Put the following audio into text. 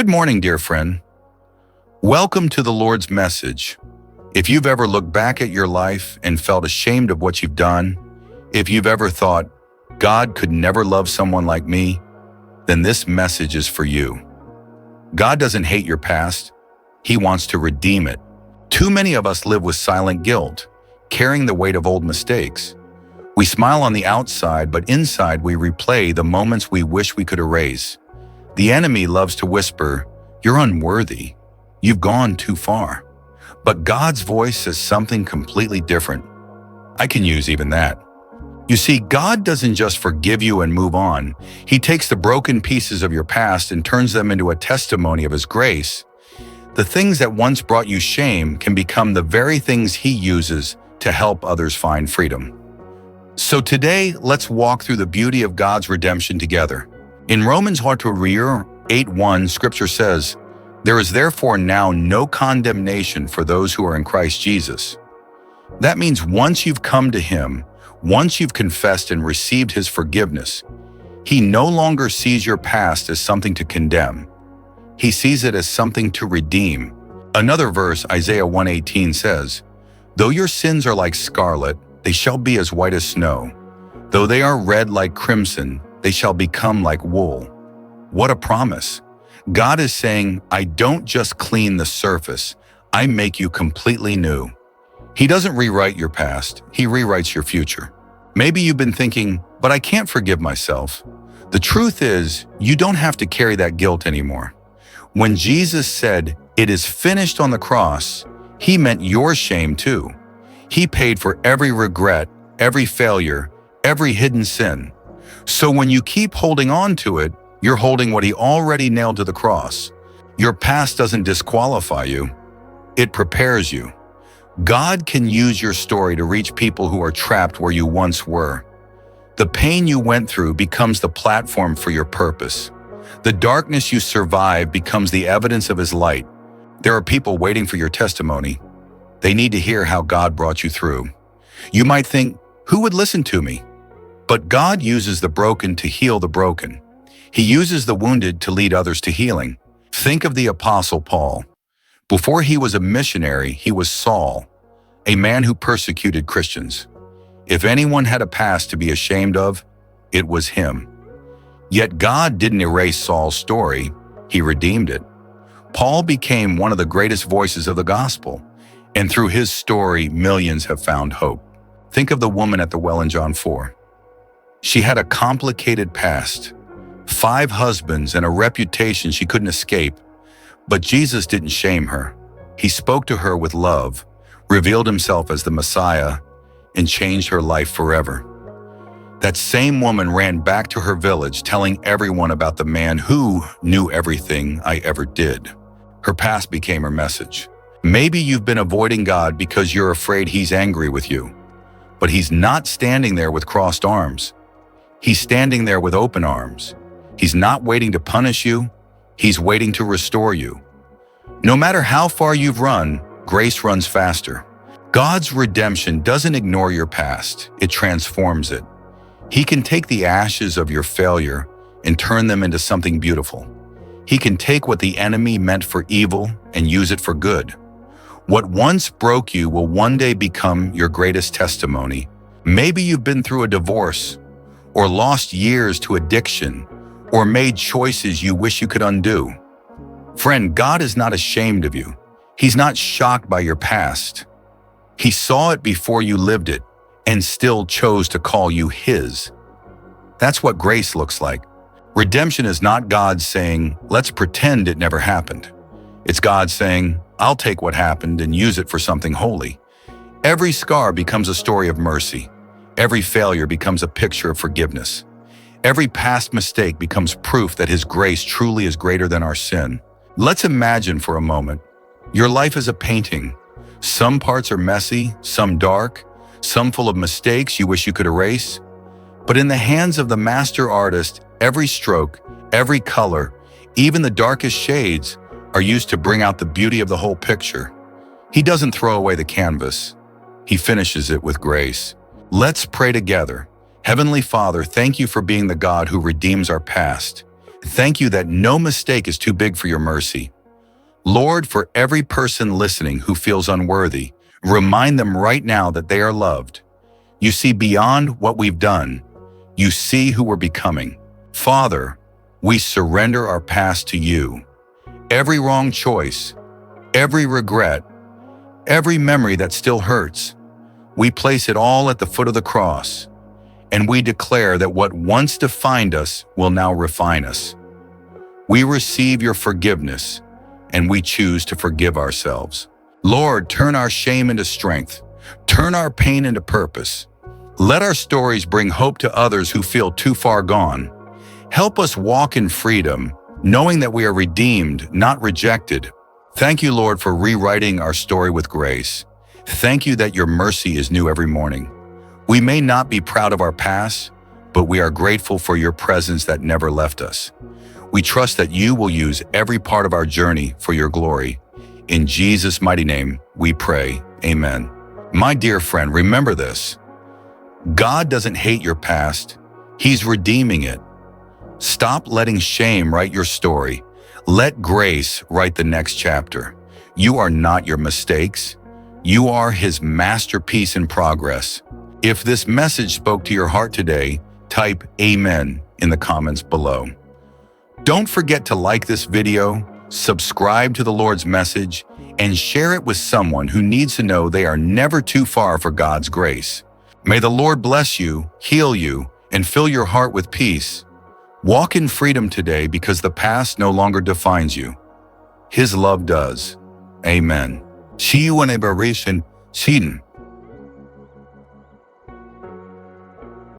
Good morning, dear friend. Welcome to the Lord's message. If you've ever looked back at your life and felt ashamed of what you've done, if you've ever thought, God could never love someone like me, then this message is for you. God doesn't hate your past. He wants to redeem it. Too many of us live with silent guilt, carrying the weight of old mistakes. We smile on the outside, but inside we replay the moments we wish we could erase. The enemy loves to whisper, "You're unworthy. You've gone too far." But God's voice says something completely different. I can use even that. You see, God doesn't just forgive you and move on. He takes the broken pieces of your past and turns them into a testimony of His grace. The things that once brought you shame can become the very things He uses to help others find freedom. So today, let's walk through the beauty of God's redemption together. In Romans 8:1, Scripture says, "There is therefore now no condemnation for those who are in Christ Jesus." That means once you've come to Him, once you've confessed and received His forgiveness, He no longer sees your past as something to condemn. He sees it as something to redeem. Another verse, Isaiah 1:18 says, "Though your sins are like scarlet, they shall be as white as snow. Though they are red like crimson, they shall become like wool." What a promise. God is saying, I don't just clean the surface, I make you completely new. He doesn't rewrite your past, He rewrites your future. Maybe you've been thinking, but I can't forgive myself. The truth is, you don't have to carry that guilt anymore. When Jesus said, "It is finished" on the cross, He meant your shame too. He paid for every regret, every failure, every hidden sin. So when you keep holding on to it, you're holding what He already nailed to the cross. Your past doesn't disqualify you. It prepares you. God can use your story to reach people who are trapped where you once were. The pain you went through becomes the platform for your purpose. The darkness you survived becomes the evidence of His light. There are people waiting for your testimony. They need to hear how God brought you through. You might think, who would listen to me? But God uses the broken to heal the broken. He uses the wounded to lead others to healing. Think of the Apostle Paul. Before he was a missionary, he was Saul, a man who persecuted Christians. If anyone had a past to be ashamed of, it was him. Yet God didn't erase Saul's story, He redeemed it. Paul became one of the greatest voices of the gospel, and through his story, millions have found hope. Think of the woman at the well in John 4. She had a complicated past, 5 husbands and a reputation she couldn't escape. But Jesus didn't shame her. He spoke to her with love, revealed Himself as the Messiah, and changed her life forever. That same woman ran back to her village, telling everyone about the man who knew everything I ever did. Her past became her message. Maybe you've been avoiding God because you're afraid He's angry with you. But He's not standing there with crossed arms. He's standing there with open arms. He's not waiting to punish you. He's waiting to restore you. No matter how far you've run, grace runs faster. God's redemption doesn't ignore your past. It transforms it. He can take the ashes of your failure and turn them into something beautiful. He can take what the enemy meant for evil and use it for good. What once broke you will one day become your greatest testimony. Maybe you've been through a divorce, or lost years to addiction, or made choices you wish you could undo. Friend, God is not ashamed of you. He's not shocked by your past. He saw it before you lived it and still chose to call you His. That's what grace looks like. Redemption is not God saying, let's pretend it never happened. It's God saying, I'll take what happened and use it for something holy. Every scar becomes a story of mercy. Every failure becomes a picture of forgiveness. Every past mistake becomes proof that His grace truly is greater than our sin. Let's imagine for a moment. Your life is a painting. Some parts are messy, some dark, some full of mistakes you wish you could erase. But in the hands of the master artist, every stroke, every color, even the darkest shades, are used to bring out the beauty of the whole picture. He doesn't throw away the canvas. He finishes it with grace. Let's pray together. Heavenly Father, thank You for being the God who redeems our past. Thank you that no mistake is too big for your mercy. Lord, for every person listening who feels unworthy, remind them right now that they are loved. You see beyond what we've done. You see who we're becoming. Father, we surrender our past to you. Every wrong choice, every regret, every memory that still hurts, we place it all at the foot of the cross, and we declare that what once defined us will now refine us. We receive your forgiveness, and we choose to forgive ourselves. Lord, turn our shame into strength. Turn our pain into purpose. Let our stories bring hope to others who feel too far gone. Help us walk in freedom, knowing that we are redeemed, not rejected. Thank you, Lord, for rewriting our story with grace. Thank you that your mercy is new every morning. We may not be proud of our past, but we are grateful for your presence that never left us. We trust that you will use every part of our journey for your glory. In Jesus' mighty name, we pray. Amen. My dear friend, remember this. God doesn't hate your past. He's redeeming it. Stop letting shame write your story. Let grace write the next chapter. You are not your mistakes. You are his masterpiece in progress. If this message spoke to your heart today, type Amen in the comments below. Don't forget to like this video, subscribe to the Lord's message, and share it with someone who needs to know they are never too far for God's grace. May the Lord bless you, heal you, and fill your heart with peace. Walk in freedom today because the past no longer defines you. His love does. Amen. See you in a